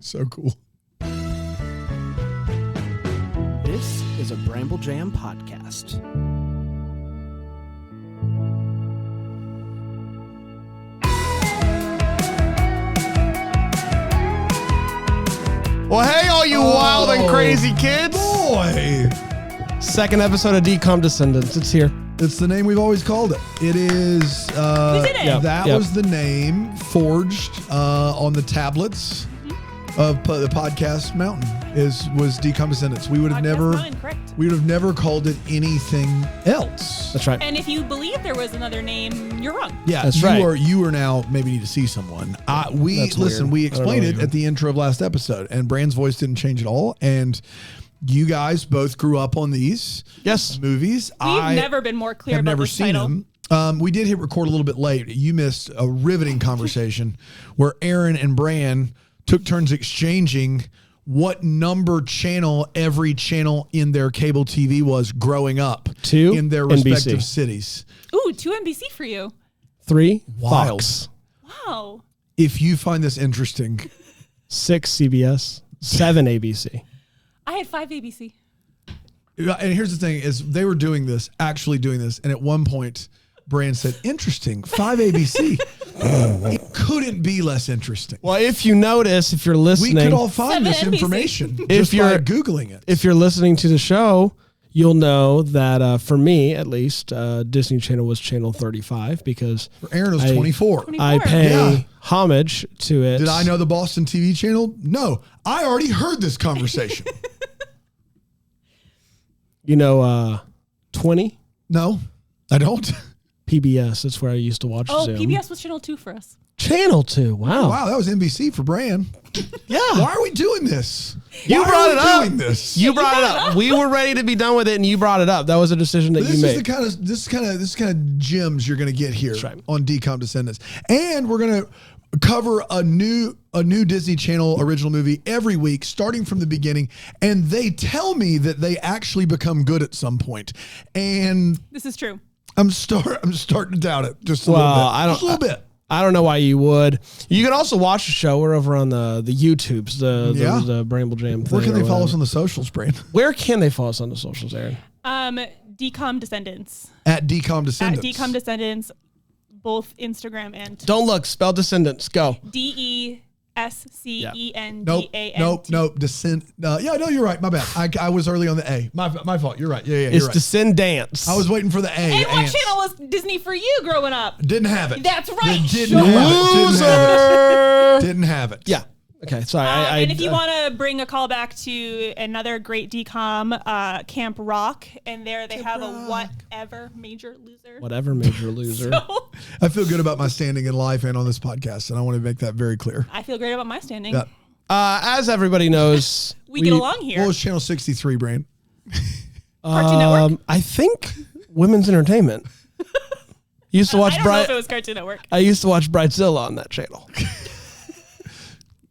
So cool. This is a Bramble Jam podcast. Well, hey, all you wild and crazy kids. Boy. Second episode of DCOM Descendants. It's here. It's the name we've always called it. It is, that was the name forged on the tablets of the podcast mountain was DCOM Descendants. We would have never called it anything else. That's right. And if you believe there was another name, you're wrong. Yeah, that's right. You are now maybe need to see someone. We explained it at the intro of last episode, and Bran's voice didn't change at all. And you guys both grew up on these movies. We've never been more clear about this title. Them. We did hit record a little bit late. You missed a riveting conversation where Erin and Bran took turns exchanging what number channel every channel in their cable TV was growing up in their respective cities. Ooh, 2 NBC for you. 3 Wild. Fox. Wow. If you find this interesting. 6 CBS. 7 ABC. I had 5 ABC. And here's the thing is they were actually doing this. And at one point, Bran said, interesting, 5 ABC. It couldn't be less interesting. Well, if you notice, if you're listening. We could all find this 7 NBC. information if you're by Googling it. If you're listening to the show, you'll know that for me, at least, Disney Channel was channel 35 because for Erin, it was 24. I pay homage to it. Did I know the Boston TV channel? No. I already heard this conversation. You know 20? No, I don't. PBS. That's where I used to watch Zoom. PBS was channel 2 for us. Channel 2. Wow. Wow, that was NBC for Bran. Yeah. Why are we doing this? You brought it up. Doing this? You brought it up. We were ready to be done with it, and you brought it up. That was a decision that you made. This is kind of gems you're going to get here on DCOM Descendants, and we're going to cover a new Disney Channel original movie every week, starting from the beginning. And they tell me that they actually become good at some point, and this is true. I'm starting to doubt it just a little bit. Just a little bit. I don't know why you would. You can also watch the show. We're over on the YouTubes, the Bramble Jam thing. Where can they follow us on the socials, Bran? Where can they follow us on the socials, Erin? DCOM Descendants. At DCOM Descendants. At DCOM Descendants, both Instagram and Don't look. Spell Descendants. Go. DESCENDANT. Nope. Descend. No, you're right. My bad. I was early on the A. My fault. You're right. Yeah. It's right. Descendants. I was waiting for the A. And what channel was Disney for you growing up? Didn't have it. That's right. Didn't have it. Yeah. Okay. Sorry. And if you want to bring a call back to another great DCOM, Camp Rock, and there they have a whatever major loser. Whatever major loser. So, I feel good about my standing in life and on this podcast, and I want to make that very clear. I feel great about my standing. Yeah. As everybody knows, we get along here. What was Channel 63, Bran? Cartoon Network? I think Women's Entertainment. Used to watch I don't know if it was Cartoon Network. I used to watch Bridezilla on that channel.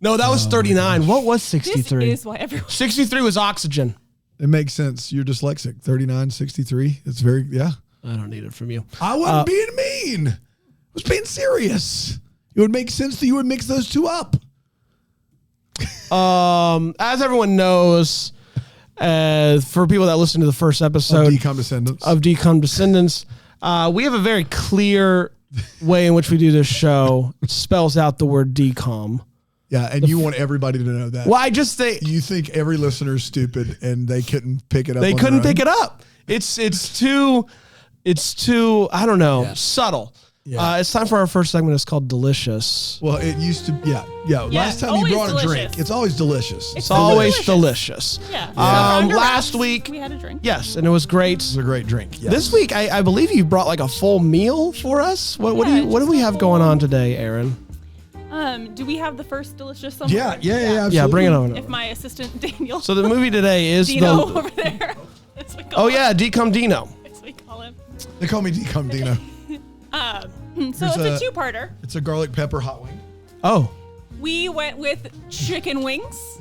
No, that was 39. What was 63? This is why everyone... 63 was Oxygen. It makes sense. You're dyslexic. 39, 63. It's very, I don't need it from you. I wasn't being mean. I was being serious. It would make sense that you would mix those two up. As everyone knows, for people that listen to the first episode of DCOM Descendants, we have a very clear way in which we do this show. It spells out the word DCOM. Yeah, and you want everybody to know that. Well, I just think you think every listener is stupid and they couldn't pick it up. They couldn't pick it up. It's too I don't know, subtle. Yeah. It's time for our first segment. It's called Delicious. Well, it used to, last time you brought a drink, it's always delicious. It's always delicious. Yeah. Last week we had a drink. Yes, and it was great. It was a great drink. Yes. This week, I believe you brought like a full meal for us. What do we have going on today, Erin? Do we have the first delicious somewhere? Yeah, absolutely. Yeah, bring it on. If my assistant Daniel. So the movie today is Dino over there. DCOM Dino. That's what we call him. They call me DCOM Dino. So it's a two-parter. It's a garlic pepper hot wing. Oh. We went with chicken wings.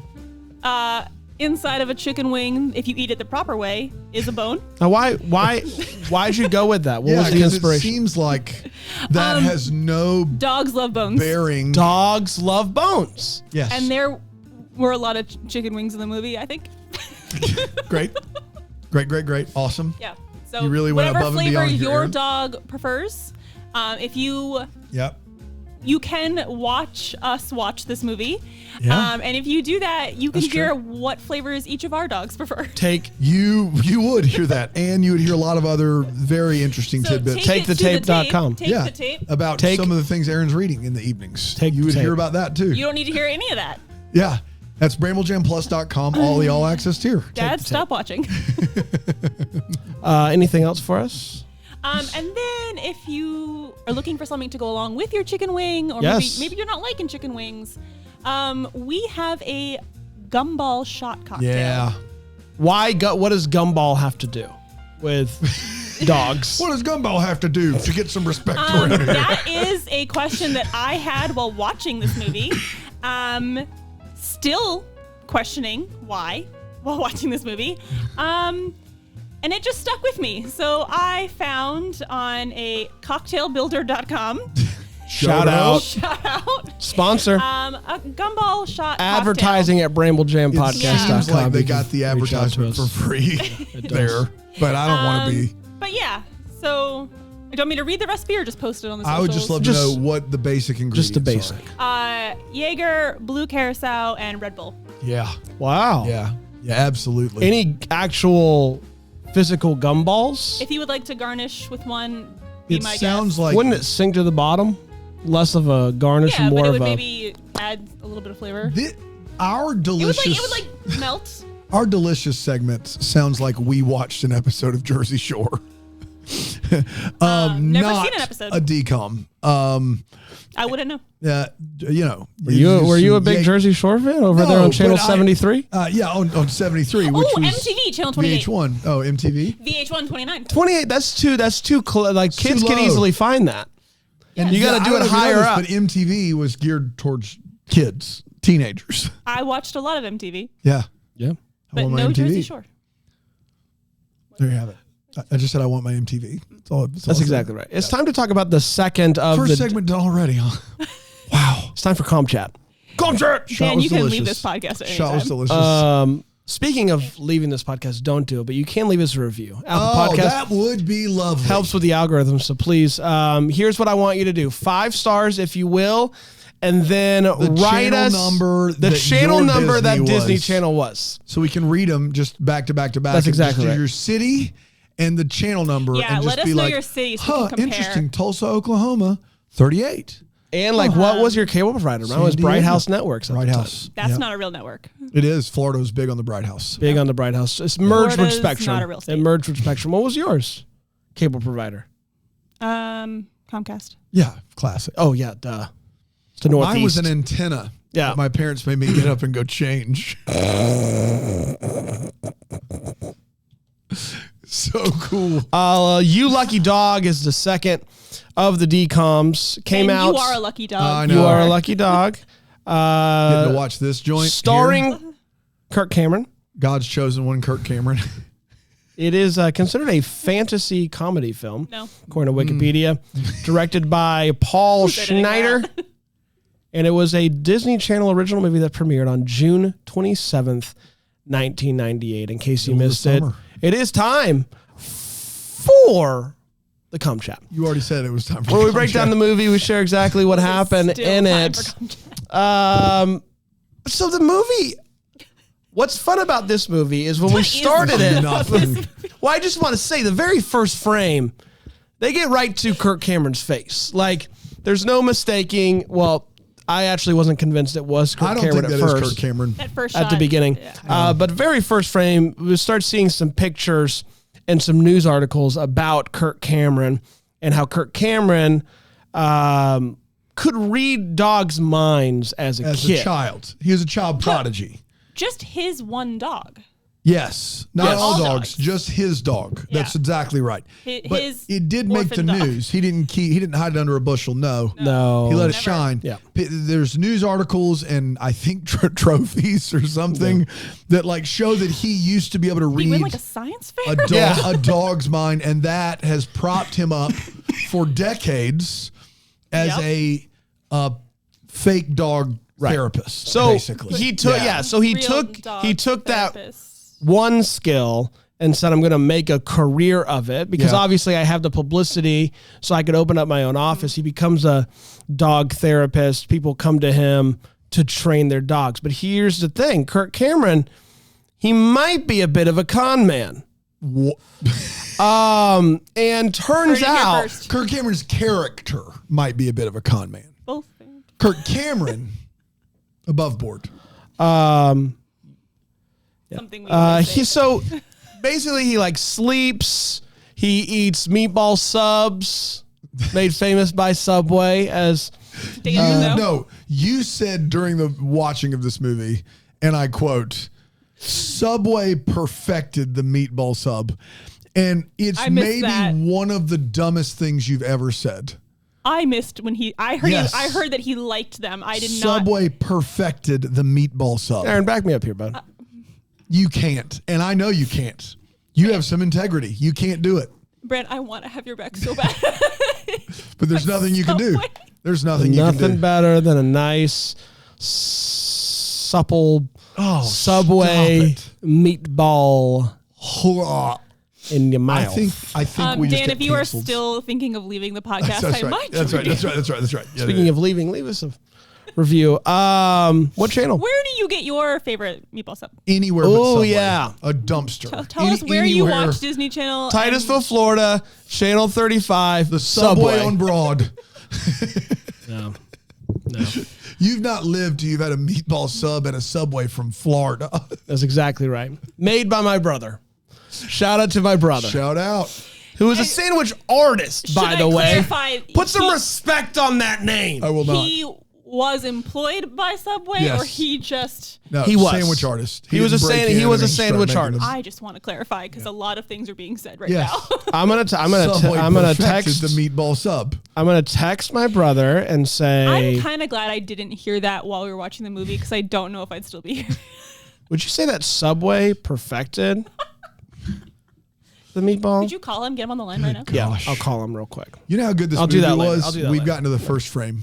Inside of a chicken wing, if you eat it the proper way, is a bone. Now, why'd you go with that? What was the inspiration? It seems like that has no dogs love bones. Bearing. Dogs love bones. Yes. And there were a lot of chicken wings in the movie, I think. Great. Awesome. Yeah. So you really went whatever above and flavor beyond here, your Erin. dog prefers, if you Yep. you can watch us watch this movie. Yeah. And if you do that, you can That's hear true. what flavors each of our dogs prefer. You would hear that, and you would hear a lot of other very interesting tidbits. TakeTheTape.com. Take the tape. About some of the things Erin's reading in the evenings. Take you would the hear tape. about that too. You don't need to hear any of that. Yeah. That's BrambleJamPlus.com, all the all access tier. Dad, stop watching. Anything else for us? And then if you are looking for something to go along with your chicken wing, or Yes. maybe you're not liking chicken wings, we have a gumball shot cocktail. Yeah. What does Gumball have to do with dogs? What does Gumball have to do to get some respect around here? That is a question that I had while watching this movie. Still questioning why while watching this movie. And it just stuck with me. So I found on a cocktailbuilder.com. Shout out. Shout out. Sponsor. A gumball shot Advertising at BrambleJamPodcast.com. Seems like they You can got the reach out to advertisement for us. free there, but I don't want to be. But yeah, so do you want me to read the recipe or just post it on the socials? I would just love to know what the basic ingredients Just the basic. Jaeger, Blue Curacao, and Red Bull. Yeah. Wow. Yeah, absolutely. Any actual physical gumballs? If you would like to garnish with one, be It my sounds guest. like Wouldn't it sink to the bottom? Less of a garnish Yeah, and more but it of would a... maybe add a little bit of flavor. Our It delicious, would like melt. our delicious segments sounds like we watched an episode of Jersey Shore. Never Not seen an episode. a DCOM. I wouldn't know. You know. Were you a big Jersey Shore fan over there on Channel 73? Yeah, on 73, which was MTV, Channel 28. VH1. Oh, MTV. VH1 29. 28, that's too like Too kids can low. easily find that. And you got to do I it don't know if you higher know up. this, But MTV was geared towards kids, teenagers. I watched a lot of MTV, Yeah. Yeah. but want my no MTV. Jersey Shore. There you have it. I just said I want my MTV. That's exactly right. It's time to talk about the second of First the segment done already, huh? Wow. It's time for Com Chat. Com Chat. Shot Dan, was you can delicious. leave this podcast at any Shot was time. delicious. Speaking of leaving this podcast, don't do it, but you can leave us a review. Apple Oh, Podcast that would be lovely. helps with the algorithm, so please, here's what I want you to do. 5 stars, if you will, and then write channel us number the that channel your number that Disney Disney was. Channel was. So we can read them just back to back to back. That's and just exactly do right. Your city and the channel number. Yeah, and just let us be know like, your city so we can compare. interesting. Tulsa, Oklahoma, 38. And what was your cable provider? Mine was San Bright Diego. House Networks. at the Bright time. House. That's Yep. not a real network. It is. Florida was big on the Bright House. Big on the Bright House. It's merged with Florida's Spectrum. not a real state. It merged with Spectrum. What was yours? Cable provider. Comcast. Yeah, classic. Oh yeah, duh. It's the Northeast. Mine was an antenna. Yeah. that my parents made me get up and go change. So cool. You Lucky Dog is the second of the DCOMs. Came And out. you are a lucky dog. I know. You are a lucky dog. Getting to watch this joint. Starring here. Kirk Cameron. God's chosen one, Kirk Cameron. It is considered a fantasy comedy film, No. according to Wikipedia. Directed by Paul Who's editing Schneider. that? And it was a Disney Channel original movie that premiered on June 27th, 1998. In case you Middle of missed the it, summer. it is time for the Com Chat. You already said it was time for Where we the break down the movie, we share exactly what happened Still in time it. for Comcast. So the movie, what's fun about this movie is when we What is started fun it. about Nothing. Well, I just want to say the very first frame, they get right to Kirk Cameron's face. Like, there's no mistaking. Well, I actually wasn't convinced it was Kirk I don't Cameron think at that is first. Kirk Cameron. At first At the shot, beginning. yeah. But very first frame, we start seeing some pictures and some news articles about Kirk Cameron and how Kirk Cameron could read dogs' minds as a As kid. a child. He was a child prodigy. Just his one dog. Yes. Not Yes. all All dogs, dogs. just his dog. That's Yeah. exactly right. But His it did make the orphan dog. news. He didn't hide it under a bushel. No. No. He let it Never. shine. Yeah. There's news articles and I think trophies or something that like show that he used to be able to He read went like a science fair. Yeah. a dog's mind, and that has propped him up for decades as Yep. a fake dog therapist. So basically, he took so he Real took dog that therapists. one skill and said, I'm going to make a career of it because obviously I have the publicity so I could open up my own office. He becomes a dog therapist. People come to him to train their dogs. But here's the thing. Kirk Cameron, he might be a bit of a con man. And turns out Kirk Cameron's character might be a bit of a con man. Both. Kirk Cameron, above board. Something we so basically he like sleeps, he eats meatball subs, made famous by Subway as no, you said during the watching of this movie, and I quote, Subway perfected the meatball sub. And it's maybe one of the dumbest things you've ever said. I missed when I heard that he liked them. I did not. Subway perfected the meatball sub. Aaron, back me up here, bud. You can't. And I know you can't. You have some integrity. You can't do it. Brent, I want to have your back so bad. But there's nothing you can do. There's nothing you can do. Nothing better than a nice, supple Subway meatball in your mouth. I think we just Dan, get if you canceled. are still thinking of leaving the podcast, That's right. Yeah, Speaking of leaving, leave us a review. What channel? Where do you get your favorite meatball sub? Anywhere but Subway. Yeah. A dumpster. Tell us where you watch Disney Channel. Titusville, Florida, Channel 35. The Subway on Broad. No. You've not lived till you've had a meatball sub at a Subway from Florida. That's exactly right. Made by my brother. Shout out to my brother. Shout out. Who is a sandwich artist, by the way. Put some respect on that name. I will not. He was employed by Subway, or he just... No, he was sandwich artist. He was a sandwich artist. I just want to clarify because a lot of things are being said right now. I'm gonna text the meatball sub. I'm gonna text my brother and say. I'm kind of glad I didn't hear that while we were watching the movie because I don't know if I'd still be here. Would you say that Subway perfected the meatball? Could you call him? Get him on the line right now. Yeah, I'll call him real quick. You know how good this movie was? We've gotten to the first frame.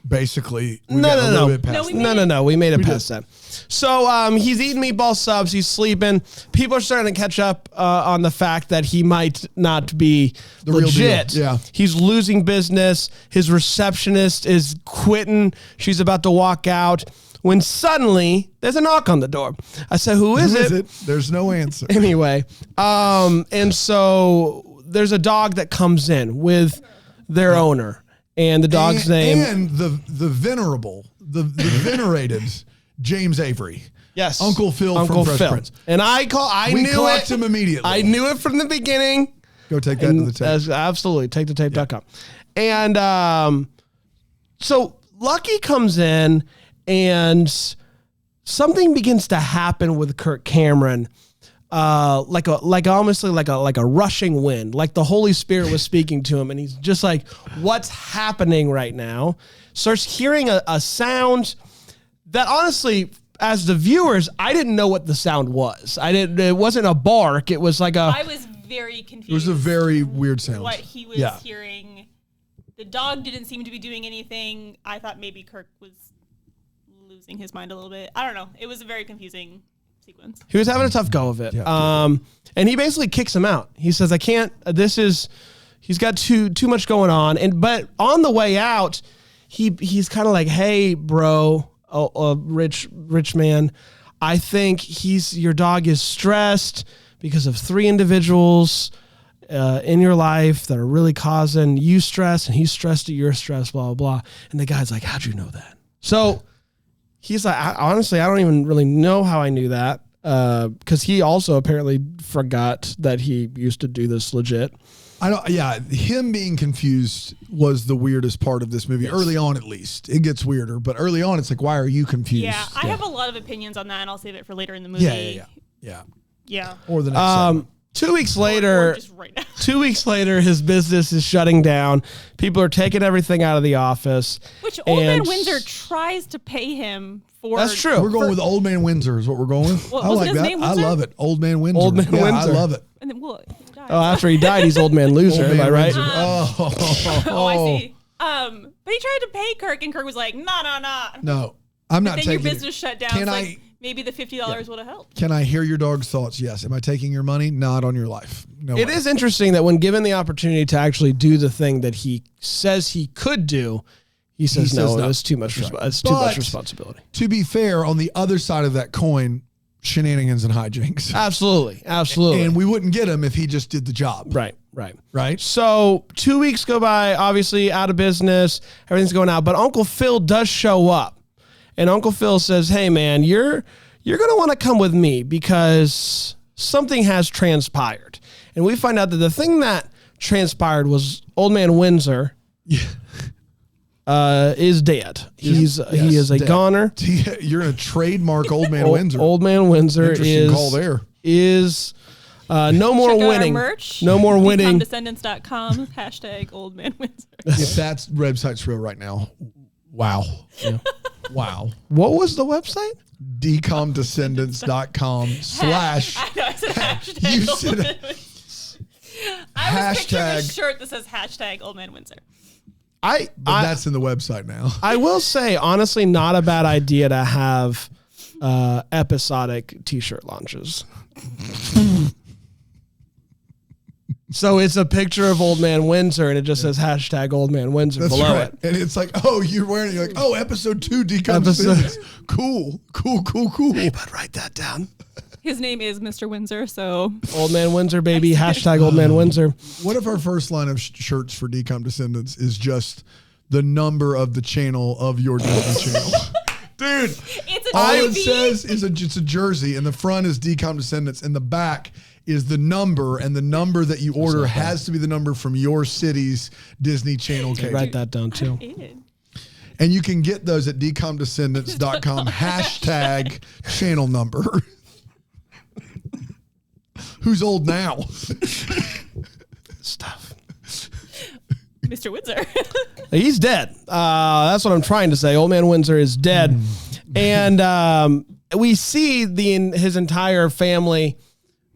Basically, No. We made it past that. So he's eating meatball subs. He's sleeping. People are starting to catch up on the fact that he might not be the legit. Real deal. Yeah. He's losing business. His receptionist is quitting. She's about to walk out when suddenly there's a knock on the door. I said, who is it? There's no answer. Anyway, and so there's a dog that comes in with their owner. And the dog's name. And the venerated James Avery. Yes. Uncle Phil from Fresh Prince. And we knew him immediately. I knew it from the beginning. Go take that to the tape. Absolutely. Take the tape.com. And so Lucky comes in and something begins to happen with Kirk Cameron. Like a rushing wind, like the Holy Spirit was speaking to him, and he's just like, what's happening right now? Starts hearing a sound that honestly, as the viewers, I didn't know what the sound was. It wasn't a bark. It was like I was very confused. It was a very weird sound. What he was hearing. The dog didn't seem to be doing anything. I thought maybe Kirk was losing his mind a little bit. I don't know. It was a very confusing sequence. He was having a tough go of it. Yeah, and he basically kicks him out. He says, I can't, he's got too much going on. But on the way out, he's kind of like, hey, bro, rich man, I think your dog is stressed because of 3 individuals in your life that are really causing you stress, and he's stressed at your stress, blah, blah, blah. And the guy's like, how'd you know that? So he's like, honestly, I don't even really know how I knew that, because he also apparently forgot that he used to do this legit. Him being confused was the weirdest part of this movie. Yes. Early on, at least. It gets weirder, but early on, it's like, why are you confused? Yeah, I have a lot of opinions on that, and I'll save it for later in the movie. Yeah. Or the next segment. 2 weeks later, just right now. 2 weeks later, his business is shutting down. People are taking everything out of the office. Which Old Man Windsor tries to pay him for. That's true. We're going with Old Man Windsor is what we're going with. I like that. I love it. Old Man Windsor. Old Man Windsor. I love it. And then, after he died, he's Old Man Loser. Am I right? I see. But he tried to pay Kirk, and Kirk was like, no. I'm not then taking your business shut down. Like maybe the $50 would have helped. Can I hear your dog's thoughts? Yes. Am I taking your money? Not on your life. No It way. is interesting that when given the opportunity to actually do the thing that he says he could do, he says no. It's too much. It's too much responsibility. To be fair, on the other side of that coin, shenanigans and hijinks. Absolutely. And we wouldn't get him if he just did the job. Right. So 2 weeks go by, obviously out of business, everything's going out, but Uncle Phil does show up. And Uncle Phil says, hey man, you're going to want to come with me because something has transpired. And we find out that the thing that transpired was Old Man Windsor is dead. He is a goner. You're going to trademark Old Man Windsor. Old Man Windsor is no more Check out winning. Our merch. No more winning. DCOMdescendants.com #Old Man Windsor. If that's website's real right now, wow. Yeah. Wow. What was the website? DCOMdescendants.com / I know, I said hashtag. You said I was picturing a shirt that says #Old Man Windsor. But that's in the website now. I will say, honestly, not a bad idea to have episodic T-shirt launches. So it's a picture of Old Man Windsor, and it just says #Old Man Windsor below it. And it's like, oh, you're wearing it. You're like, oh, episode 2 DCOM Descendants. Cool. Hey, bud, write that down. His name is Mr. Windsor, so Old Man Windsor, baby. #Old Man Windsor. What if our first line of shirts for DCOM Descendants is just the number of the channel of your Disney channel? Dude, it's all it says is it's a jersey, and the front is DCOM Descendants, and the back is the number, and the number that you order has to be the number from your city's Disney Channel cable. Write that down too. And you can get those at DCOMdescendants.com #channel number. Who's old now? Stuff. Mr. Windsor. He's dead. That's what I'm trying to say. Old Man Windsor is dead. And we see his entire family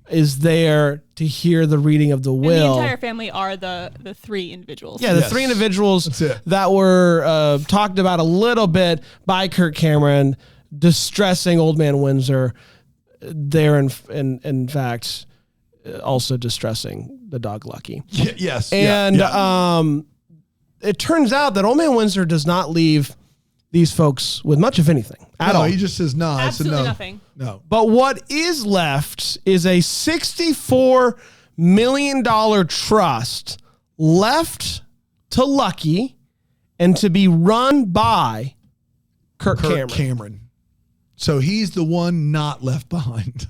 is there to hear the reading of the will. And the entire family are the 3 individuals. Yeah, the 3 individuals that were talked about a little bit by Kirk Cameron, distressing Old Man Windsor. They're in fact also distressing the dog Lucky. Yes. And it turns out that Old Man Windsor does not leave these folks with much of anything at all. He just says no. Absolutely nothing. No. But what is left is a $64 million trust left to Lucky and to be run by Kirk Cameron. So he's the one not left behind.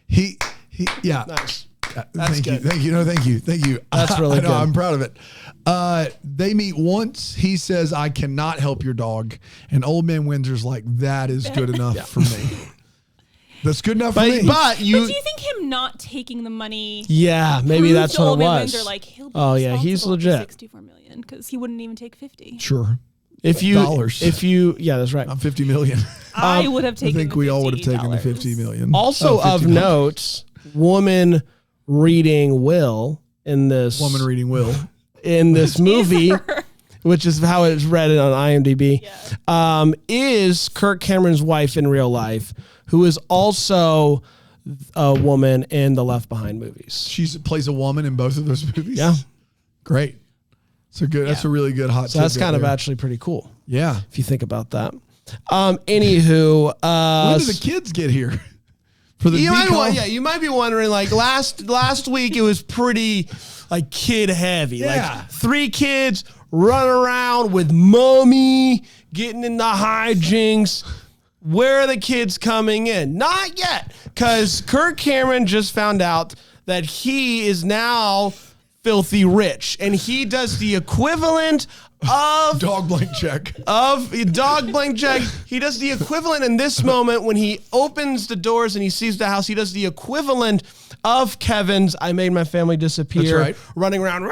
Yeah. Nice. Thank you. That's really good. I'm proud of it. They meet once. He says, I cannot help your dog. And Old Man Windsor's like, that is good enough for me. That's good enough for me. But do you think him not taking the money? Yeah, maybe that's what it was. Windsor, like, he'll be he's legit. $64 million because he wouldn't even take 50. Sure. Yeah, that's right. I'm 50 million. I would have taken. I think we all would have taken the 50 million. Also of note, woman reading will in this movie, which is how it's read on IMDb, is Kirk Cameron's wife in real life, who is also a woman in the Left Behind movies. She plays a woman in both of those movies. Yeah, great. So good. That's a really good hot. So that's kind of actually pretty cool. Yeah, if you think about that. Anywho, when did the kids get here? For the you might be wondering. Like last week, it was pretty like kid heavy. Yeah. Like 3 kids running around with mommy, getting in the hijinks. Where are the kids coming in? Not yet, because Kirk Cameron just found out that he is now filthy rich, and he does the equivalent of dog blank check. He does the equivalent in this moment when he opens the doors and he sees the house. He does the equivalent of Kevin's "I made my family disappear," That's right. running around,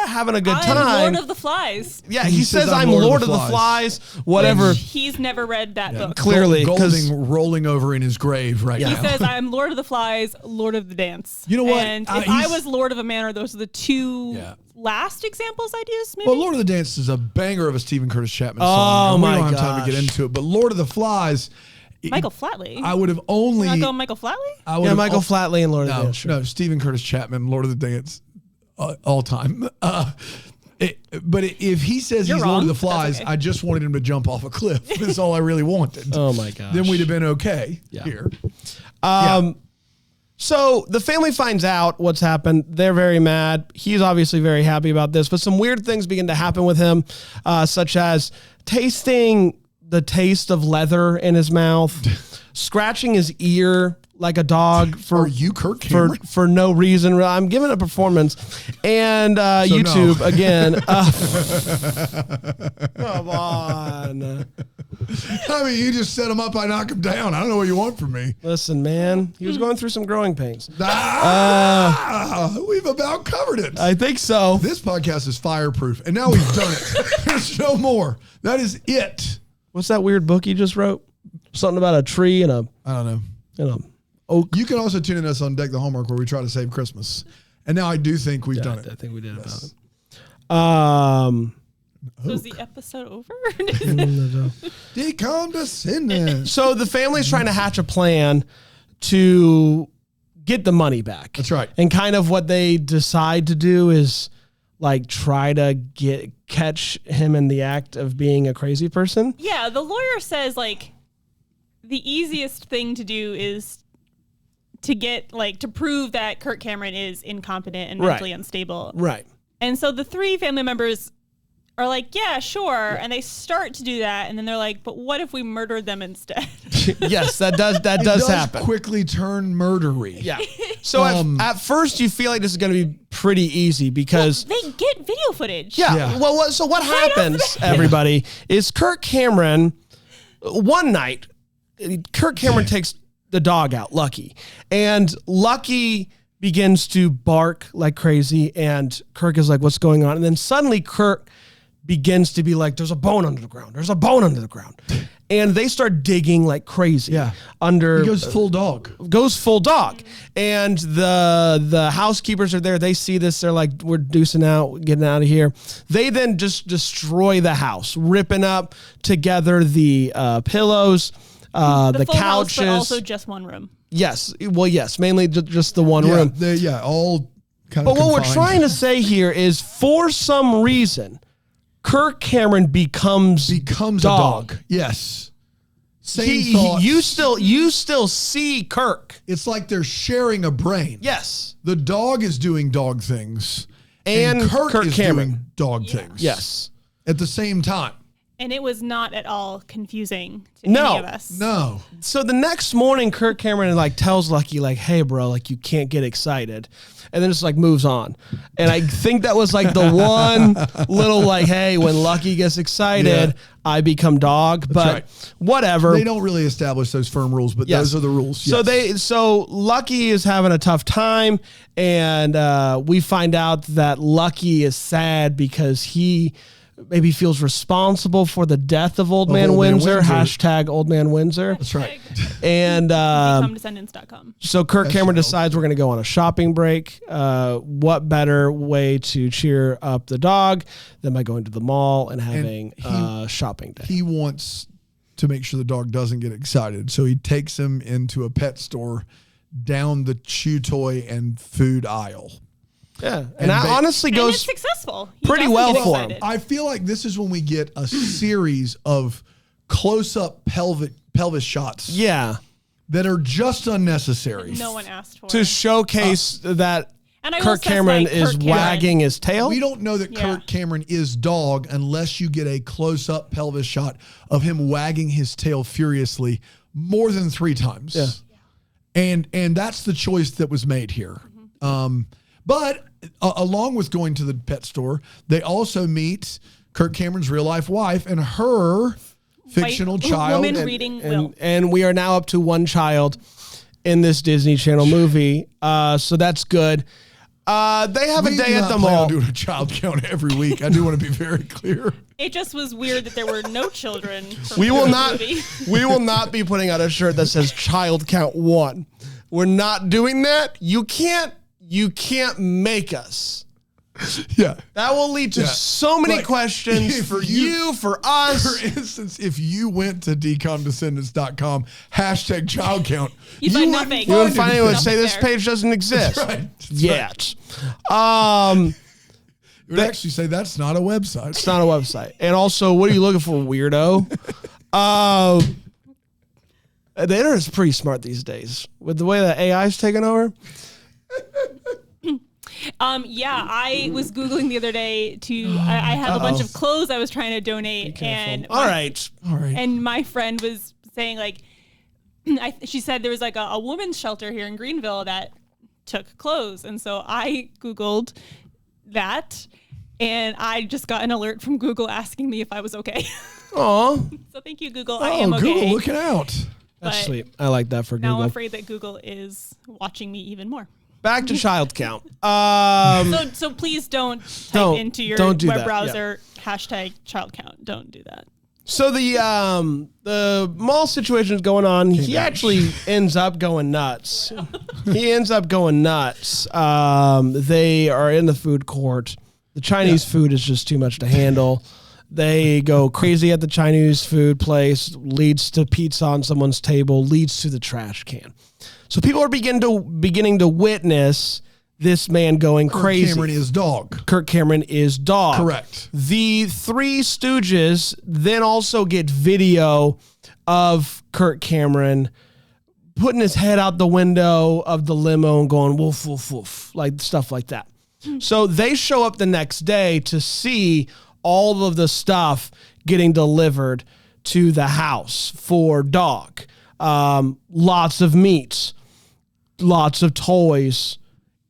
having a good time. I'm Lord of the Flies. Yeah, he says I'm Lord of the Flies. Whatever. He's never read that book. Clearly, Golding rolling over in his grave right now. He says I'm Lord of the Flies, Lord of the Dance. You know what? And if I was Lord of a Manor, those are the 2 last examples I'd use, maybe? Well, Lord of the Dance is a banger of a Stephen Curtis Chapman song. Oh, we my don't have time to gosh. get into it. But Lord of the Flies... Michael Flatley. I would have only... Not going Michael Flatley? Yeah, Michael Flatley and Lord of the Dance. Sure. No, Stephen Curtis Chapman, Lord of the Dance, all time. But if he says You're he's wrong. Lord of the Flies, That's okay. I just wanted him to jump off a cliff. That's all I really wanted. Oh, my gosh. Then we'd have been okay here. So the family finds out what's happened. They're very mad. He's obviously very happy about this, but some weird things begin to happen with him, such as tasting the taste of leather in his mouth, scratching his ear like a dog Are you Kirk Cameron? for no reason. I'm giving a performance, and YouTube no. again. Come on. I mean, you just set him up, I knock him down. I don't know what you want from me. Listen, man, he was going through some growing pains. We've about covered it. I think so. This podcast is fireproof, and now we've done it. There's no more. That is it. What's that weird book you just wrote? Something about a tree and I don't know. a oak. You can also tune in us on Deck the Hallmark, where we try to save Christmas. And now I do think we've done it. I think we did about it. So is the episode over? Decondescending. So the family's trying to hatch a plan to get the money back. That's right. And kind of what they decide to do is like try to catch him in the act of being a crazy person. Yeah, the lawyer says like the easiest thing to do is to get like to prove that Kirk Cameron is incompetent and mentally unstable. Right. And so the three family members are like, yeah, sure. And they start to do that. And then they're like, but what if we murdered them instead? Yes, that does happen. Quickly turn murdery. Yeah. So at first you feel like this is going to be pretty easy because they get video footage. Yeah. Well, what happens, everybody, is Kirk Cameron, one night, Kirk Cameron takes the dog out, Lucky, and Lucky begins to bark like crazy, and Kirk is like, what's going on? And then suddenly Kirk begins to be like, there's a bone under the ground. There's a bone under the ground. And they start digging like crazy. Yeah. Under He goes full dog. Goes full dog. And the housekeepers are there. They see this. They're like, we're deucing out, getting out of here. They then just destroy the house, ripping up together the pillows, the full couches. House, but also just one room. Yes. Well, yes, mainly just the one room. All kind But of what we're confined. trying to say here is for some reason, Kirk Cameron becomes a dog. Yes. Same thoughts. You still see Kirk. It's like they're sharing a brain. Yes. The dog is doing dog things. And Kirk is Cameron doing dog things. Yes. At the same time. And it was not at all confusing to No. any of us. No. So the next morning, Kirk Cameron like tells Lucky like, "Hey, bro, like you can't get excited," and then just like moves on. And I think that was like the one little like, "Hey, when Lucky gets excited, I become dog." But right. whatever. They don't really establish those firm rules, but those are the rules. Yes. So Lucky is having a tough time, and we find out that Lucky is sad because he maybe feels responsible for the death of Old Man Windsor. Hashtag Old Man Windsor. That's right. And DCOM so Kirk Cameron decides we're going to go on a shopping break. What better way to cheer up the dog than by going to the mall and having a shopping day? He wants to make sure the dog doesn't get excited. So he takes him into a pet store down the chew toy and food aisle. Yeah, and that honestly goes it's successful. Pretty well for him. I feel like this is when we get a series of close-up pelvis shots. Yeah, that are just unnecessary. No one asked for to showcase that and Kirk Cameron is wagging his tail. We don't know that Kirk Cameron is dog unless you get a close-up pelvis shot of him wagging his tail furiously more than 3 times. Yeah. And that's the choice that was made here. But along with going to the pet store, they also meet Kirk Cameron's real life wife and her fictional child. Woman reading Will. And we are now up to 1 child in this Disney Channel movie. So that's good. They have a day at the mall. Doing a child count every week. I do want to be very clear. It just was weird that there were no children. We will not be putting out a shirt that says child count 1. We're not doing that. You can't make us. Yeah. That will lead to so many questions for you, for us. For instance, if you went to DCOMdescendants.com, #child count, You'd find nothing. You would find anyone say this there. page doesn't exist. That's right. Yet. It would actually say that's not a website. It's not a website. And also, what are you looking for, weirdo? The internet's pretty smart these days with the way that AI is taking over. Yeah, I was Googling the other day I have a bunch of clothes I was trying to donate. And All right. And my friend was saying, like, she said there was like a women's shelter here in Greenville that took clothes. And so I Googled that, and I just got an alert from Google asking me if I was okay. Aw. So thank you, Google. I am okay. Google looking out. That's But sweet. I like that for Google. Now I'm afraid that Google is watching me even more. Back to child count. So please don't type into your don't do web that. browser #child count. Don't do that. So the mall situation is going on. He actually ends up going nuts. They are in the food court. The Chinese food is just too much to handle. They go crazy at the Chinese food place, leads to pizza on someone's table, leads to the trash can. So people are beginning to witness this man going crazy. Kirk Cameron is dog. Kirk Cameron is dog. Correct. The Three Stooges then also get video of Kirk Cameron putting his head out the window of the limo and going woof, woof, woof, like stuff like that. So they show up the next day to see all of the stuff getting delivered to the house for dog. Lots of meat, lots of toys.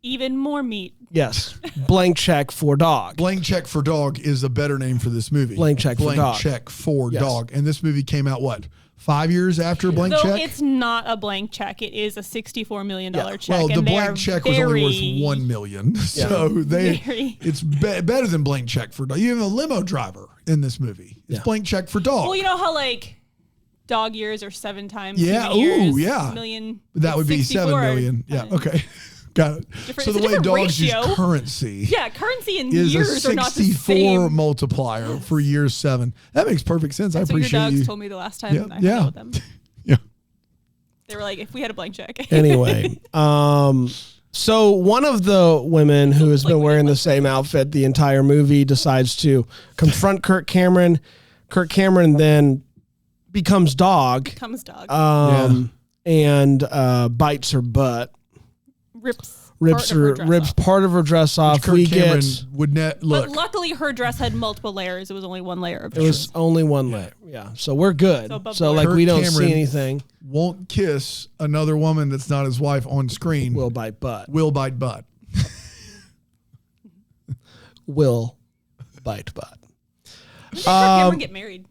Even more meat. Yes. Blank check for dog. Blank Check for Dog is a better name for this movie. Blank Check for Dog. Blank Check for Yes. Dog. And this movie came out, what, 5 years after Blank Though Check? it's not a blank check. It is a $64 million check. Well, the and they blank are check was only worth very- $1 million. So it's better than Blank Check for Dog. You have a limo driver in this movie. It's Blank Check for Dog. Well, you know how like dog years are 7 times Yeah, human years, yeah. million. That would be 64. 7 million. Yeah, okay. Got it. So it's the a way different dogs ratio. use currency Yeah, currency and is a years are not the 64 same. multiplier for year 7. That makes perfect sense. That's I what your appreciate dogs you. told me the last time I hung out with them. Yeah. They were like, if we had a blank check. Anyway, so one of the women who has been wearing the same outfit the entire movie decides to confront Kirk Cameron. Kirk Cameron then becomes dog. Comes dog. And bites her butt. Rips part of her dress off. Kirk Cameron would but luckily her dress had multiple layers. It was only one layer of it was only one layer. Yeah. So we're good. So like Kirk we don't Cameron see anything. Won't kiss another woman that's not his wife on screen. Will bite butt. Will bite butt. Will bite butt. When did Kirk Cameron get married?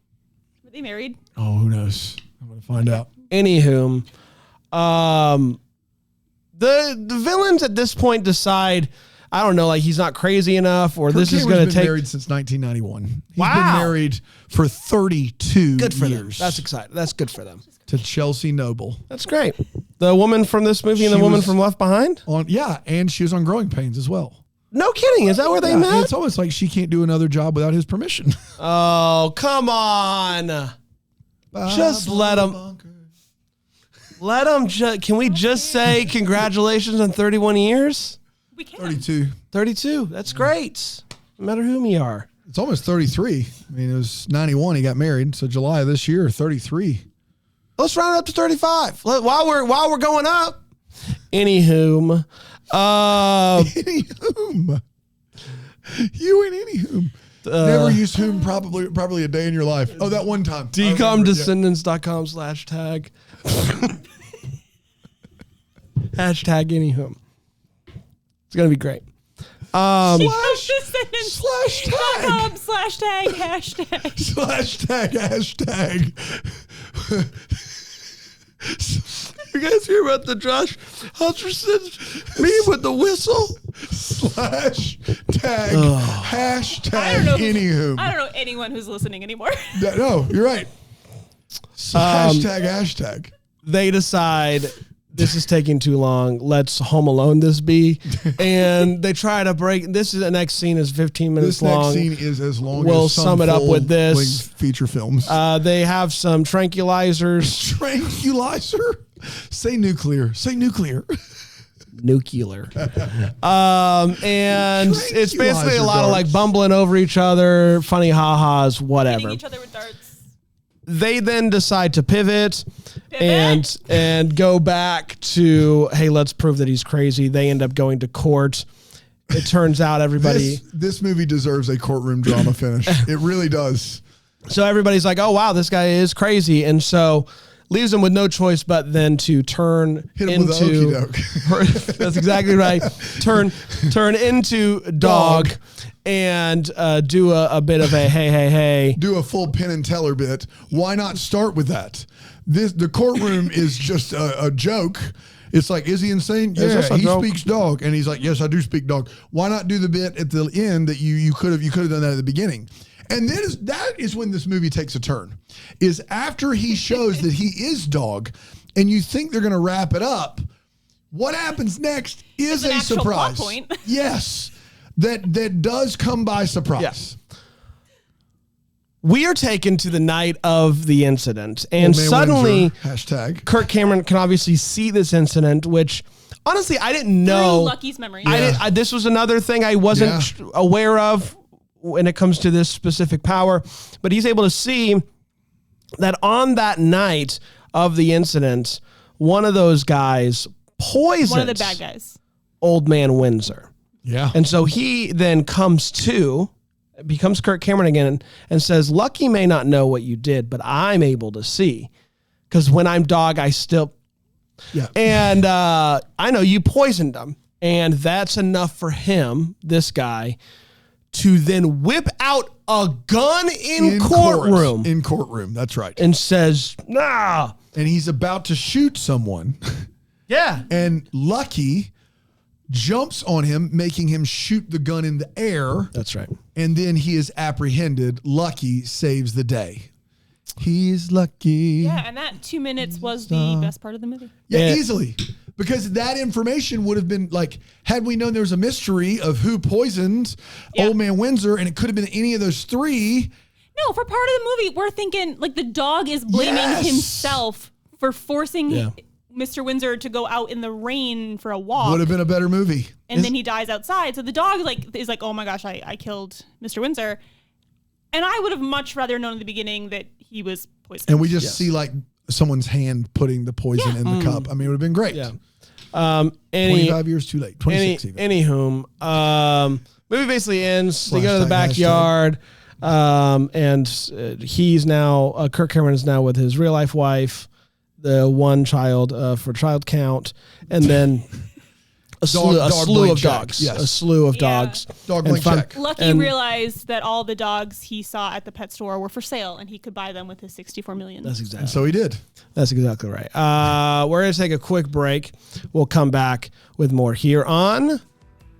Were they married? Oh, who knows? I'm going to find out. Anywho, the villains at this point decide, I don't know, like he's not crazy enough, or this is going to take. Married since 1991. He's Wow. been married for 32 Good for years. them. That's exciting. That's good for them. To Chelsea Noble. That's great. The woman from this movie and the She woman was from Left Behind. And she was on Growing Pains as well. No kidding. Is that where they And met? it's almost like she can't do another job without his permission. Oh, come on. Just let him. Let him. Can we just say congratulations on 31 years? We can. 32. 32. That's great. No matter whom you are. It's almost 33. I mean, it was 91. He got married. So July of this year, 33. Let's round it up to 35. While we're going up. Anywho. Anywhom. You and anywhom. Never used whom probably a day in your life. Oh, that one time. DCOMdescendants.com/tag. Hashtag anywhom. It's going to be great. /tag. /tag. You guys hear about the Josh Hutcherson meme with the whistle? /tag. Anywhom. I don't know anyone who's listening anymore. No, you're right. #hashtag. They decide this is taking too long. Let's Home Alone this be. And they try to break. The next scene is 15 minutes long. This next scene is as long we'll as some sum it up with this. Feature films. They have some tranquilizers. Tranquilizer? Say nuclear. Say nuclear. Nuclear. And it's basically a lot of like bumbling over each other, funny ha-has, whatever. Hitting each other with darts. They then decide to pivot. And go back to, hey, let's prove that he's crazy. They end up going to court. It turns out everybody... This movie deserves a courtroom drama finish. It really does. So everybody's like, oh, wow, this guy is crazy. And so leaves him with no choice but then to turn Hit him into... with an okey-doke. That's exactly right. Turn into dog. And do a bit of a hey. Do a full Penn and Teller bit. Why not start with that? The courtroom is just a joke. It's like, is he insane? Yeah, he speaks dog. And he's like, yes, I do speak dog. Why not do the bit at the end that you could have done that at the beginning? And then that is when this movie takes a turn. Is after he shows that he is dog and you think they're going to wrap it up, what happens next is a surprise. Plot point. Yes. That does come by surprise. Yeah. We are taken to the night of the incident, and suddenly Windsor, Kirk Cameron can obviously see this incident, which honestly I didn't know. Through Lucky's memory. This was another thing I wasn't aware of when it comes to this specific power, but he's able to see that on that night of the incident, one of those guys poisoned one of the bad guys, Old Man Windsor. Yeah. And so he then becomes Kirk Cameron again and says, Lucky may not know what you did, but I'm able to see. Because when I'm dog, I still... Yeah. And I know you poisoned him. And that's enough for him, this guy, to then whip out a gun in courtroom. In courtroom, that's right. And says, nah. And he's about to shoot someone. Yeah. And Lucky jumps on him, making him shoot the gun in the air. That's right. And then he is apprehended. Lucky saves the day. He's lucky. Yeah, and that 2 minutes was the best part of the movie. Yeah, easily. Because that information would have been like, had we known there was a mystery of who poisoned Old Man Windsor, and it could have been any of those three. No, for part of the movie, we're thinking like the dog is blaming himself for forcing Mr. Windsor to go out in the rain for a walk. Would have been a better movie. And then he dies outside. So the dog is like, oh my gosh, I killed Mr. Windsor. And I would have much rather known in the beginning that he was poisoned. And we just see like someone's hand putting the poison in the cup. I mean, it would have been great. Yeah. 25 years too late. 26 even. Anywhom, movie basically ends. They go to the backyard. And he's now, Kirk Cameron is now with his real life wife, the one child for child count, and then a slew of dogs. Yes. A slew of dogs. Dog blank check. Lucky realized that all the dogs he saw at the pet store were for sale, and he could buy them with his $64 million. That's exactly. And so he did. That's exactly right. We're going to take a quick break. We'll come back with more here on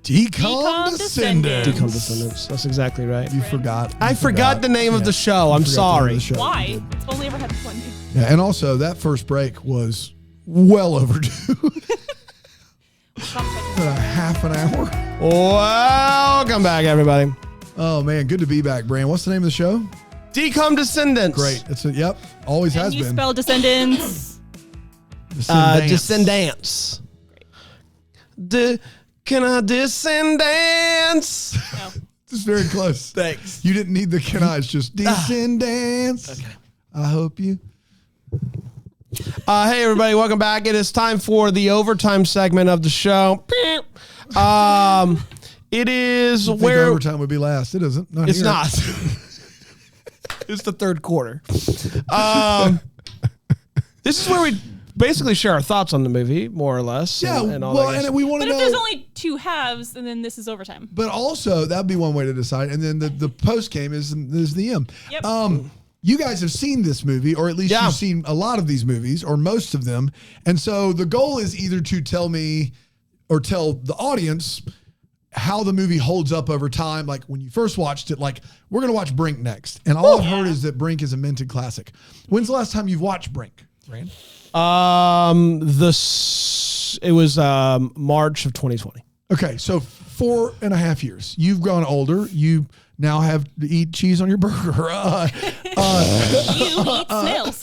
DCOM Descendants. DCOM Descendants. That's exactly right. You forgot. I forgot the name of the show. I'm sorry. Why? It's only ever had one name. Yeah, and also that first break was well overdue. A half an hour. Welcome back, everybody. Oh man, good to be back, Bran. What's the name of the show? DCOM Descendants. Great. Always has you been. Spell Descendants. Descendants. Can I Descendants? No. It's very close. Thanks. You didn't need the can I. It's just Descendants. Okay. I hope you. Hey everybody, welcome back. It is time for the overtime segment of the show. It is where overtime would be last. It isn't. It's not. It's the third quarter. This is where we basically share our thoughts on the movie, more or less. Yeah, and all well, that. and we want to know. But if there's only two halves, and then this is overtime. But also, that'd be one way to decide. And then the post game is the end. Yep. You guys have seen this movie, or at least you've seen a lot of these movies, or most of them. And so the goal is either to tell me or tell the audience how the movie holds up over time. Like when you first watched it, like we're going to watch Brink next. And all I've heard is that Brink is a minted classic. When's the last time you've watched Brink, Rand? It was March of 2020. Okay, so 4.5 years. You've gone older. You now have to eat cheese on your burger. You eat snails.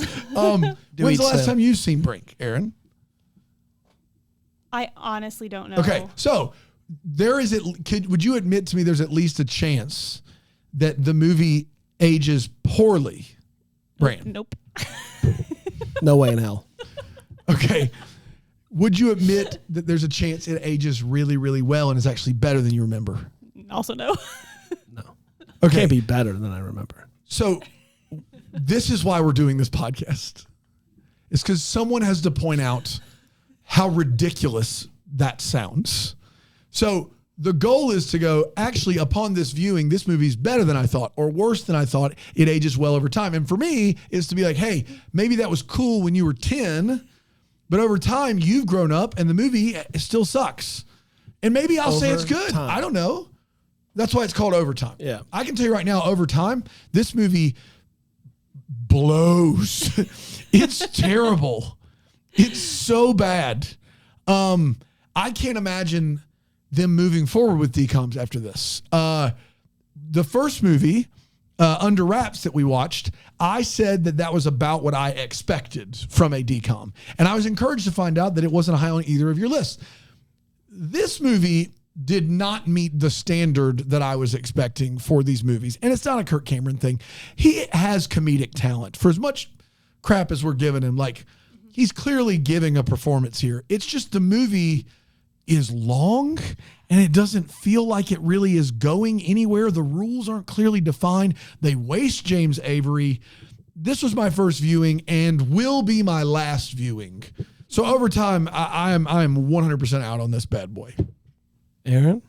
When's the last time you've seen Brink, Erin? I honestly don't know. Okay, so would you admit to me there's at least a chance that the movie ages poorly, Bran? Nope. No way in hell. Okay. Would you admit that there's a chance it ages really, really well and is actually better than you remember? Also no. No. Okay. Can't be better than I remember. So this is why we're doing this podcast. It's because someone has to point out how ridiculous that sounds. So the goal is to go, actually, upon this viewing, this movie's better than I thought or worse than I thought. It ages well over time. And for me, is to be like, hey, maybe that was cool when you were 10, but over time, you've grown up and the movie still sucks. And maybe I'll say it's good. Time. I don't know. That's why it's called Overtime. Yeah. I can tell you right now, Overtime, this movie blows. It's terrible. It's so bad. I can't imagine them moving forward with DCOMs after this. The first movie, Under Wraps, that we watched, I said that was about what I expected from a DCOM. And I was encouraged to find out that it wasn't high on either of your lists. This movie did not meet the standard that I was expecting for these movies. And it's not a Kirk Cameron thing. He has comedic talent. For as much crap as we're giving him, like, he's clearly giving a performance here. It's just the movie is long and it doesn't feel like it really is going anywhere. The rules aren't clearly defined. They waste James Avery. This was my first viewing and will be my last viewing. So over time, I am 100% out on this bad boy. Erin?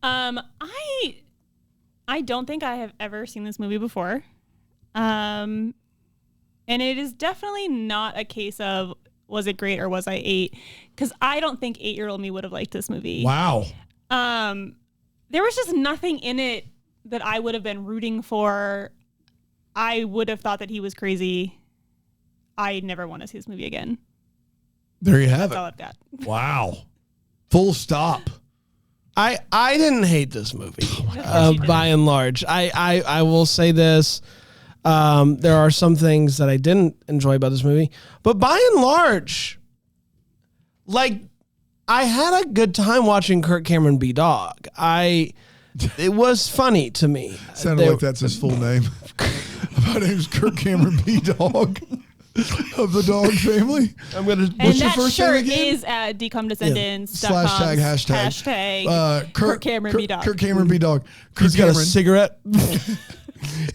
I don't think I have ever seen this movie before. And it is definitely not a case of, was it great or was I 8? Because I don't think 8-year-old me would have liked this movie. Wow. There was just nothing in it that I would have been rooting for. I would have thought that he was crazy. I never want to see this movie again. There you have That's all it. I've got. Wow. Full stop. I didn't hate this movie by and large. I will say this. There are some things that I didn't enjoy about this movie, but by and large, like, I had a good time watching Kirk Cameron be Dog. It was funny to me. Sounded like that's his full name. My name's Kirk Cameron B. Dog of the Dog family. What's your first name again? Is at DCOMDescendants. Yeah. /hashtag Kirk Cameron B. Dog. Kirk Cameron B. Dog. He's got a cigarette.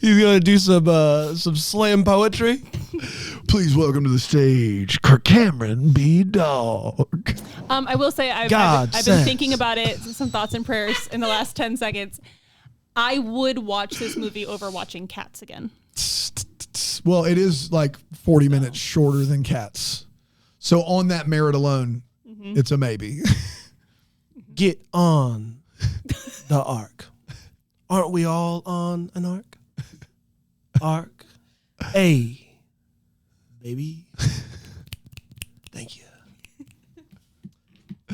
He's gonna do some slam poetry. Please welcome to the stage, Kirk Cameron B. Dog. I will say I've been thinking about it, some thoughts and prayers in the last 10 seconds. I would watch this movie over watching Cats again. Well, it is like 40 minutes shorter than Cats. So on that merit alone, it's a maybe. Get on the ark. Aren't we all on an ark? Ark. A. Baby. Thank you.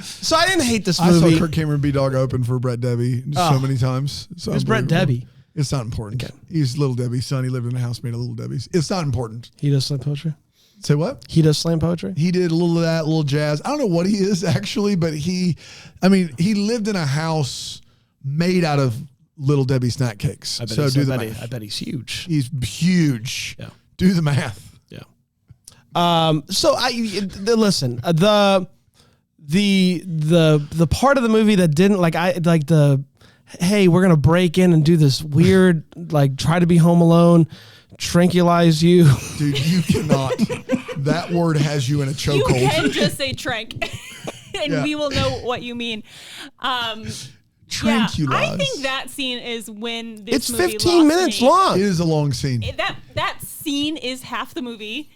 So I didn't hate this movie. I saw Kirk Cameron B. Dog open for Brett Debbie so many times. It's Brett Debbie. It's not important. Okay. He's Little Debbie's son. He lived in a house made of Little Debbie's. It's not important. He does slam poetry? Say what? He does slam poetry? He did a little of that, a little jazz. I don't know what he is actually, but he lived in a house made out of Little Debbie snack cakes. I bet he's huge. He's huge. Yeah. Do the math. Yeah. Listen, the part of the movie that didn't hey, we're gonna break in and do this weird, like, try to be Home Alone, tranquilize you. Dude, you cannot. That word has you in a chokehold. You can just say trank, and we will know what you mean. Tranquilize. Yeah, I think that scene is when this it's movie 15 minutes long. It is a long scene. That scene is half the movie.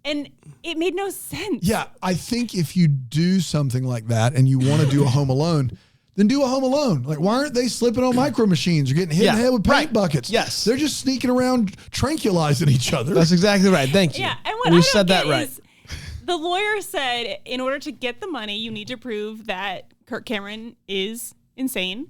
And it made no sense. Yeah, I think if you do something like that and you want to do a Home Alone, then do a Home Alone. Like, why aren't they slipping on micro machines or getting hit in the head with paint buckets? Yes. They're just sneaking around tranquilizing each other. That's exactly right. Thank you. Yeah, and what you I said don't that get right. is the lawyer said in order to get the money, you need to prove that Kirk Cameron is insane.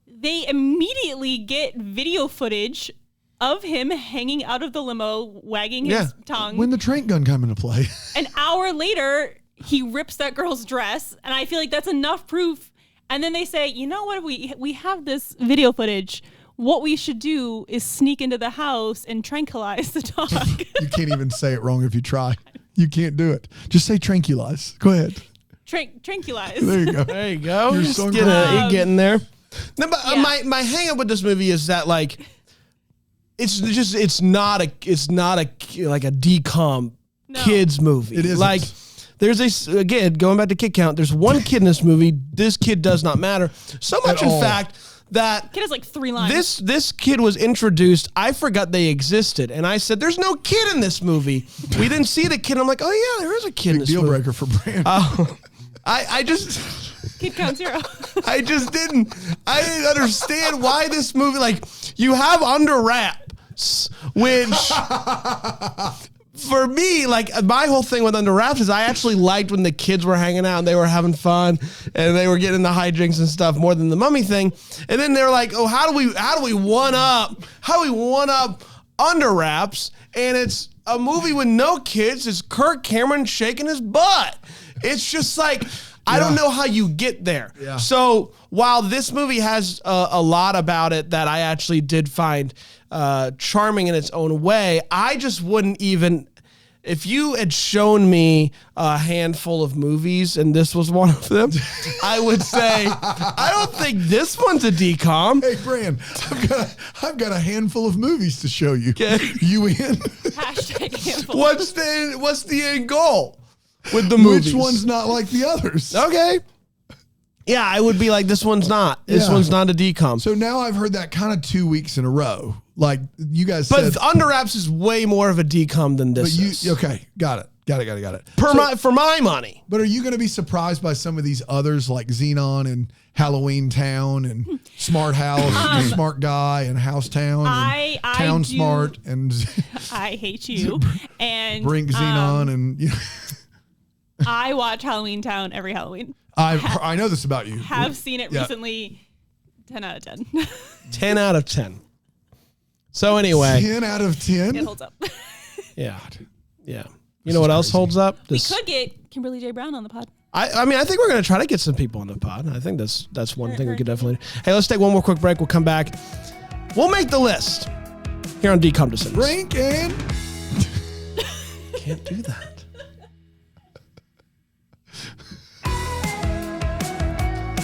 They immediately get video footage of him hanging out of the limo, wagging his tongue. When the trank gun come into play. An hour later, he rips that girl's dress, and I feel like that's enough proof. And then they say, you know what, we have this video footage. What we should do is sneak into the house and tranquilize the dog. You can't even say it wrong if you try. You can't do it. Just say tranquilize. Go ahead. Tranquilize. There you go. There you go. You're Just so you're getting there. No, but Yeah. my hang up with this movie is that like it's not a like a DCOM kids movie. It isn't. Like there's this again going back to kid count. There's one kid in this movie. This kid does not matter so much. In fact, that Kid has like 3 lines. this kid was introduced. I forgot they existed, and I said, "There's no kid in this movie." We didn't see the kid. I'm like, "Oh yeah, there is a kid in this Deal movie." breaker for Bran. I just. Kid count 0. I didn't understand why this movie, like, you have Under Wraps, which for me, like, my whole thing with Under Wraps is I actually liked when the kids were hanging out and they were having fun and they were getting the hijinks and stuff more than the mummy thing. And then they're like, oh, how do we one up Under Wraps? And it's a movie with no kids. It's Kirk Cameron shaking his butt. It's just like, I don't know how you get there. Yeah. So while this movie has a lot about it that I actually did find charming in its own way, I just wouldn't even, if you had shown me a handful of movies and this was one of them, I would say, I don't think this one's a DCOM. Hey, Bran, I've got a handful of movies to show you. Okay. You in? Hashtag handful. What's the end goal with the movies? Which one's not like the others? Okay. Yeah, I would be like, this one's not. This one's not a DCOM. So now I've heard that kind of 2 weeks in a row. Like you guys But said. Under Wraps is way more of a DCOM than this is. Okay, got it. For my money. But are you going to be surprised by some of these others like Xenon and Halloween Town and Smart House and Smart Guy and House Town and Town Smart and I hate you. And Brink Xenon and you know. I watch Halloween Town every Halloween. I know this about you. Have seen it recently. 10 out of 10. 10 out of 10. So anyway. 10 out of 10? It holds up. Yeah. Yeah. You know what else holds up? We could get Kimberly J. Brown on the pod. I mean, I think we're going to try to get some people on the pod. I think that's one thing we could definitely. Hey, let's take one more quick break. We'll come back. We'll make the list here on DCOM Descendants. Brink and Can't do that.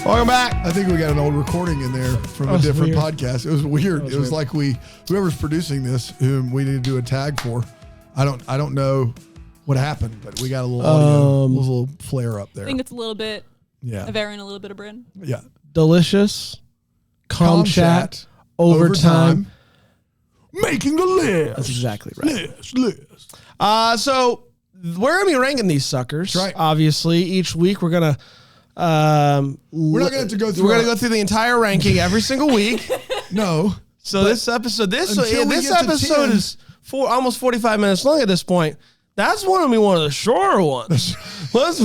Welcome back. I think we got an old recording in there from a different weird. podcast. It was weird. It was weird. like whoever's producing this, whom we need to do a tag for. I don't know what happened, but we got a little audio, a little flare up there. I think it's a little bit Yeah. of Erin, a little bit of Bran. Yeah. Delicious. Calm chat. Overtime. Making the list. That's exactly right. List. So we're going to be ranking these suckers. That's right. Obviously, each week we're going to. We're not going to have to go through. We're going to go through the entire ranking every single week. No. So this episode, this until we get to episode 10. is almost 45 minutes long at this point. That's one of the shorter ones. Once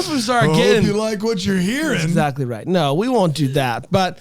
we start I hope getting, you like what you're hearing. exactly right. No, we won't do that. But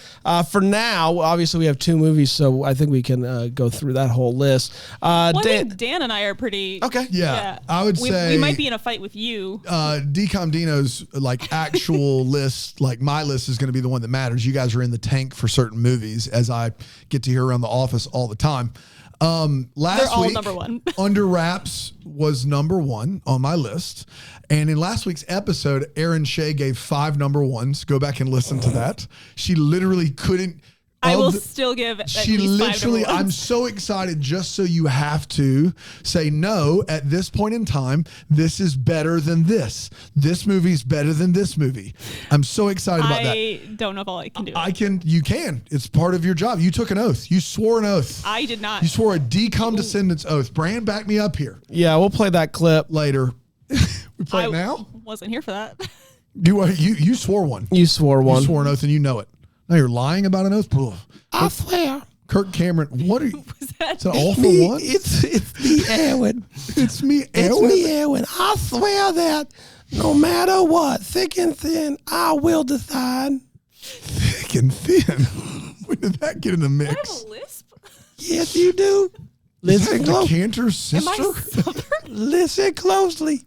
for now, obviously we have 2 movies, so I think we can go through that whole list. Well, I think Dan and I are pretty. Okay. Yeah. I would say we might be in a fight with you. DCOM Dino's like actual list, like my list is going to be the one that matters. You guys are in the tank for certain movies, as I get to hear around the office all the time. Last They're all week, number 1. Under Wraps was number 1 on my list. And in last week's episode, Erin Shea gave 5 number 1s. Go back and listen to that. She literally couldn't. I will still give at She least 5 literally, number 1s. I'm so excited just so you have to say no at this point in time. This is better than this. This movie's better than this movie. I'm so excited about that. I don't know if I can do it. You can. It's part of your job. You took an oath. You swore an oath. I did not. You swore a DCOM Descendants oath. Bran, back me up here Yeah, we'll play that clip. later. We play it now? Wasn't here for that. You swore one. You swore one. You swore an oath and you know it. Now you're lying about an oath? I swear. Kirk Cameron, what are you? Was that Is that all for one? It's me, Erin. It's me, Erin. It's me, Erin. I swear that no matter what, thick and thin, I will decide. Thick and thin. When did that get in the I have mix? a lisp? Yes, you do. Listen Is that close. Cantor's Am I sister? southern? Listen closely.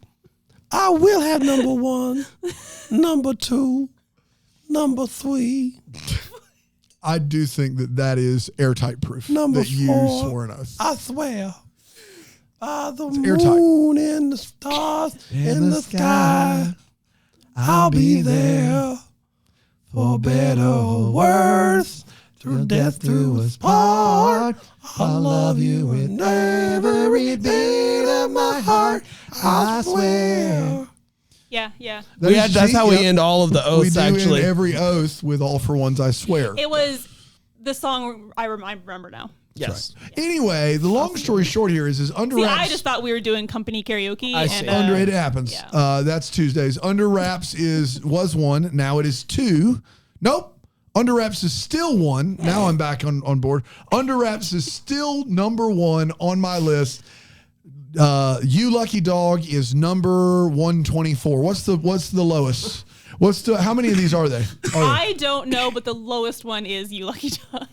I will have number 1, number 2, number 3, I do think that is airtight proof number that you 4. swore an oath. I swear. By the airtight. moon and the stars in the sky, I'll be there for better or worse. Through death do us part. I'll love you with every beat of my heart. I swear. Yeah. That's how we end all of the oaths, we do actually. end every oath with all for ones, I swear. It was the song I remember now. Yes. Anyway, the long story short here is Under See, Wraps. I just thought we were doing company karaoke. I see. It happens. Yeah. That's Tuesdays. Under Wraps was 1. Now it is 2. Nope. Under Wraps is still 1. Now I'm back on board. Under Wraps is still number 1 on my list. You Lucky Dog is number 124. What's the lowest? How many of these are they? I don't know, but the lowest one is You Lucky Dog.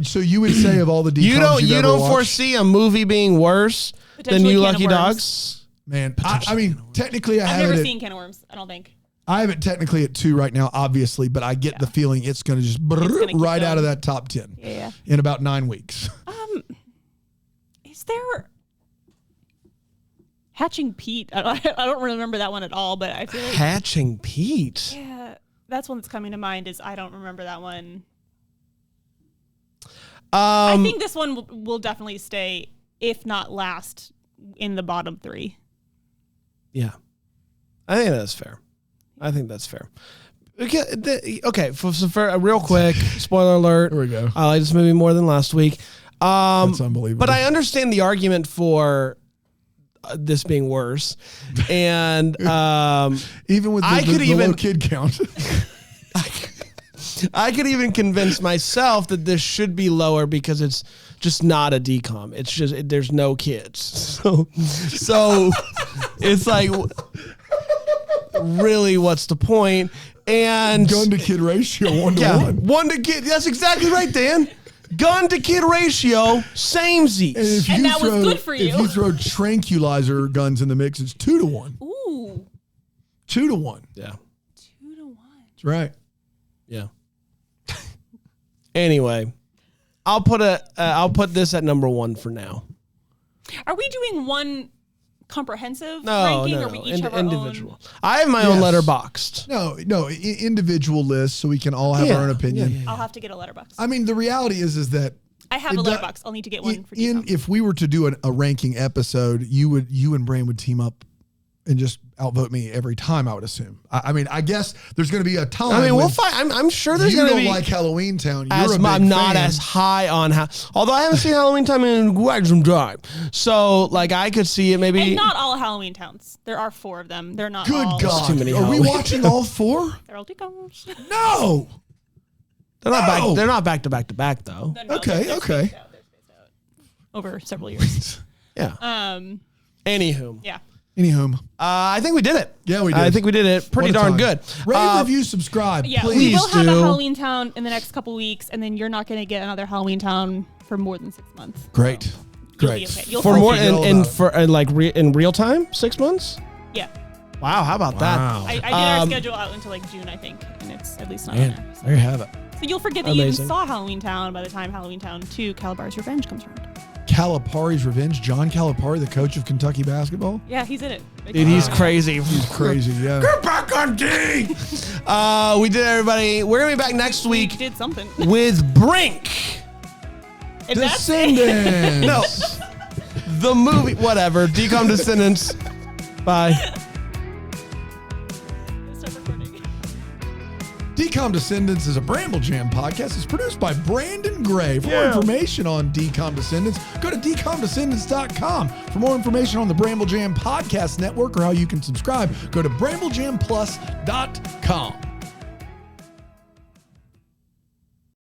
So you would say of all the DCOMs You don't foresee a movie being worse than Potentially You Can of Lucky Worms. Dogs? Man, I mean, technically I've never seen Can of Worms, I don't think. I have it technically at 2 right now, obviously, but I get the feeling it's going to just keep right out of going. that top 10 Yeah. in about 9 weeks. Is there Hatching Pete? I don't remember that one at all, but I feel like Hatching Pete. yeah, that's one that's coming to mind. Is I don't remember that one. I think this one will definitely stay, if not last, in the bottom 3. Yeah. I think that's fair. Okay, for real quick, spoiler alert. Here we go. I like this movie more than last week. That's unbelievable. But I understand the argument for this being worse. And even with the low kid count. I could even convince myself that this should be lower because it's just not a DCOM. It's just there's no kids. So it's like, really, what's the point? And gun to kid ratio 1 to 1. 1 to kid. That's exactly right, Dan. Gun to kid ratio, samesies. And that was good for you. If you throw tranquilizer guns in the mix, it's 2 to 1. Ooh, 2 to 1. Yeah. 2 to 1. That's right. Yeah. Anyway, I'll put this at number 1 for now. Are we doing one comprehensive No, ranking, no, or we each have our individual. own? I have my own Yes. letterboxed. No, individual lists so we can all have our own opinion. Yeah. I'll have to get a letterbox. I mean, the reality is that I have a letterbox. I'll need to get one for DCOM. if we were to do a ranking episode, you and Bran would team up and just outvote me every time, I would assume. I mean, I guess there's going to be a time. I mean, we'll when find. I'm sure there's you going to don't be. like Halloween Town. You're As a big I'm not fan. as high on although I haven't seen Halloween Time in quite some time, so like I could see it maybe. And not all Halloween towns. There are 4 of them. They're not Good all. God. too many Are we Halloween watching all 4? They're all DCOMs. No. They're not No. back. They're not back to back to back though. No, Okay, they're okay. spaced out. They're spaced out over several years. Yeah. Anywho. Yeah. Anywho. I think we did it. Yeah, we did. I think we did it pretty What a darn time. good. Rate, review, subscribe. Yeah, please. we will have a do. Halloween Town in the next couple weeks, and then you're not going to get another Halloween Town for more than 6 months. Great. You'll Great. be okay. You'll For feel more okay. and for like in real time, 6 months. Yeah. Wow, how about Wow. I did our schedule out until like June, I think, and it's at least not on Man, there. So. there you have it. So you'll forget that you Amazing. even saw Halloween Town by the time Halloween Town 2, Calabar's Revenge comes around. Calipari's Revenge. John Calipari, the coach of Kentucky basketball. Yeah, he's in it. that? Dude, he's crazy. He's crazy, yeah. Get back on D. We did it, everybody. We're gonna be back next We week did something. with Brink. And that's it. Descendants. No, the movie. Whatever. DCOM Descendants. Bye. Stop recording. DCOM Descendants is a Bramble Jam podcast. It's produced by Brandon Gray. For more information on DCOM Descendants, go to DCOMDescendants.com. For more information on the Bramble Jam Podcast Network or how you can subscribe, go to BrambleJamPlus.com.